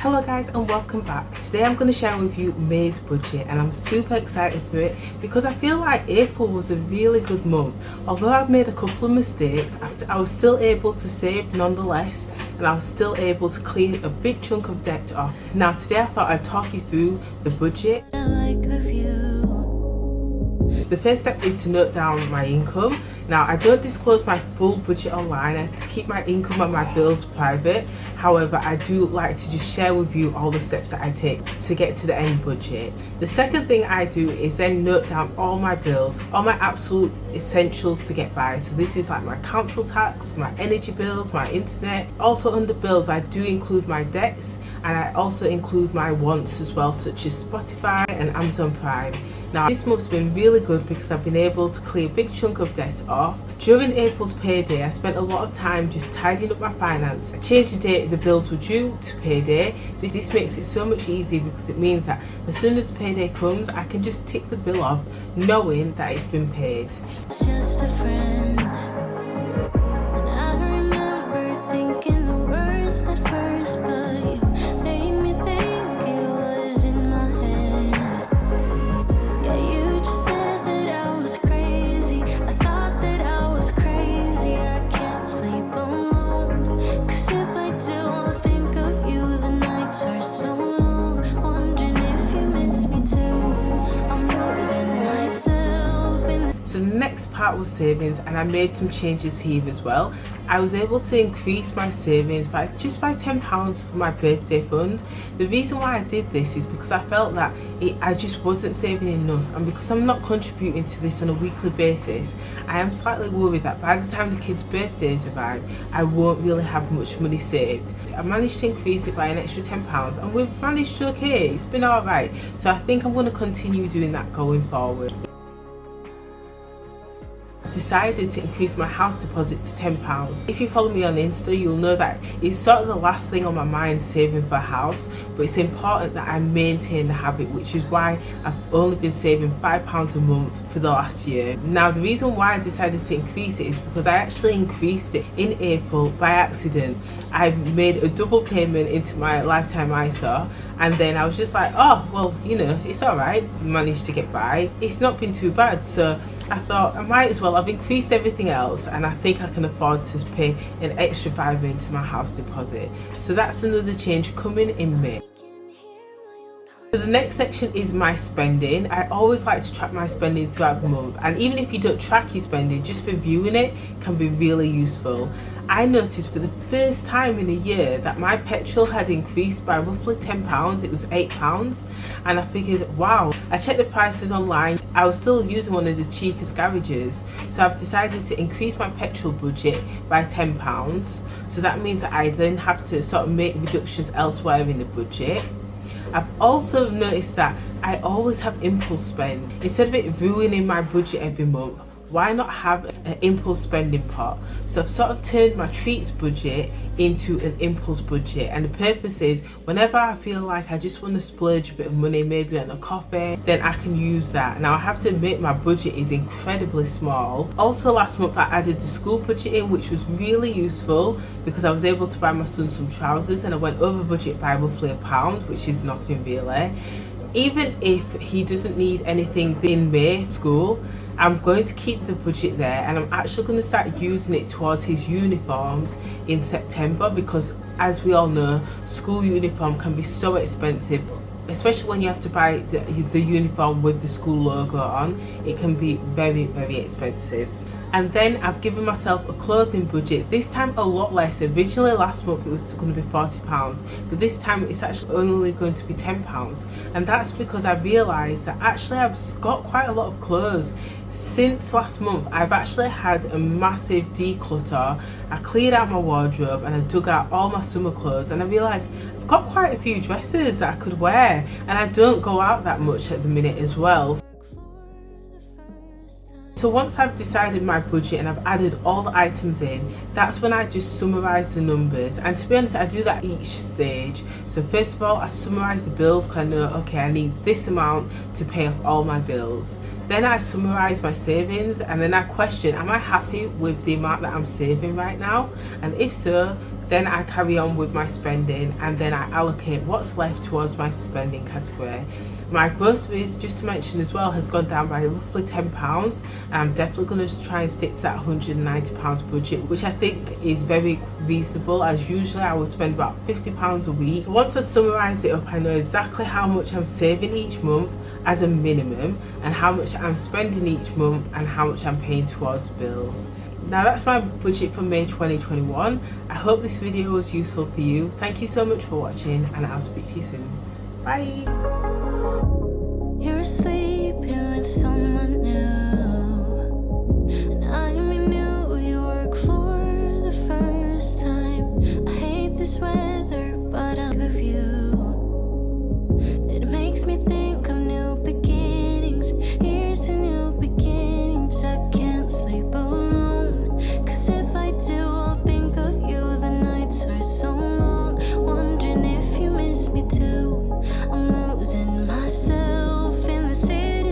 Hello guys and welcome back. Today I'm going to share with you May's budget and I'm super excited for it because I feel like April was a really good month. Although I've made a couple of mistakes, I was still able to save nonetheless, and I was still able to clear a big chunk of debt off. Now today I thought I'd talk you through the budget. The first step is to note down my income. Now I don't disclose my full budget online. I keep my income and my bills private. However, I do like to just share with you all the steps that I take to get to the end budget. The second thing I do is then note down all my bills, all my absolute essentials to get by. So this is like my council tax, my energy bills, my internet. Also under bills I do include my debts, and I also include my wants as well, such as Spotify and Amazon Prime. Now this month's been really good because I've been able to clear a big chunk of debt off. During April's payday I spent a lot of time just tidying up my finance. I changed the date the bills were due to payday. This makes it so much easier because it means that as soon as payday comes I can just tick the bill off knowing that it's been paid. It's just a friend. So the next part was savings, and I made some changes here as well. I was able to increase my savings by £10 for my birthday fund. The reason why I did this is because I felt that I just wasn't saving enough, and because I'm not contributing to this on a weekly basis, I am slightly worried that by the time the kids' birthdays arrive I won't really have much money saved. I managed to increase it by an extra £10 and we've managed to okay, it's been alright. So I think I'm going to continue doing that going forward. Decided to increase my house deposit to £10. If you follow me on Insta, you'll know that it's sort of the last thing on my mind, saving for a house, but it's important that I maintain the habit, which is why I've only been saving £5 a month for the last year. Now the reason why I decided to increase it is because I actually increased it in April by accident. I made a double payment into my lifetime ISA, and then I was just like, oh well, you know, it's alright, managed to get by, it's not been too bad. So I thought I might as well, I've increased everything else and I think I can afford to pay an extra £5 into my house deposit. So that's another change coming in May. So the next section is my spending. I always like to track my spending throughout the month, and even if you don't track your spending, just reviewing it can be really useful. I noticed for the first time in a year that my petrol had increased by roughly £10, it was £8, and I figured, wow. I checked the prices online, I was still using one of the cheapest garages, so I've decided to increase my petrol budget by £10. So that means that I then have to sort of make reductions elsewhere in the budget. I've also noticed that I always have impulse spends. Instead of it ruining my budget every month, why not have an impulse spending pot? So I've sort of turned my treats budget into an impulse budget, and the purpose is whenever I feel like I just want to splurge a bit of money, maybe on a coffee, then I can use that. Now I have to admit my budget is incredibly small. Also last month I added the school budget in, which was really useful because I was able to buy my son some trousers, and I went over budget by roughly £1, which is nothing really. Even if he doesn't need anything in May school, I'm going to keep the budget there, and I'm actually going to start using it towards his uniforms in September, because as we all know, school uniform can be so expensive, especially when you have to buy the uniform with the school logo on. It can be very, very expensive. And then I've given myself a clothing budget, this time a lot less. Originally last month it was going to be £40, but this time it's actually only going to be £10, and that's because I realised that actually I've got quite a lot of clothes. Since last month I've actually had a massive declutter. I cleared out my wardrobe and I dug out all my summer clothes, and I realised I've got quite a few dresses that I could wear, and I don't go out that much at the minute as well. So once I've decided my budget and I've added all the items in, that's when I just summarise the numbers. And to be honest, I do that each stage. So first of all, I summarise the bills because I know, okay, I need this amount to pay off all my bills. Then I summarise my savings, and then I question, am I happy with the amount that I'm saving right now? And if so, Then I carry on with my spending, and then I allocate what's left towards my spending category. My groceries, just to mention as well, has gone down by roughly £10. I'm definitely going to try and stick to that £190 budget, which I think is very reasonable, as usually I will spend about £50 a week. So once I summarise it up, I know exactly how much I'm saving each month as a minimum, and how much I'm spending each month, and how much I'm paying towards bills. Now that's my budget for May 2021. I hope this video was useful for you. Thank you so much for watching, and I'll speak to you soon. Bye!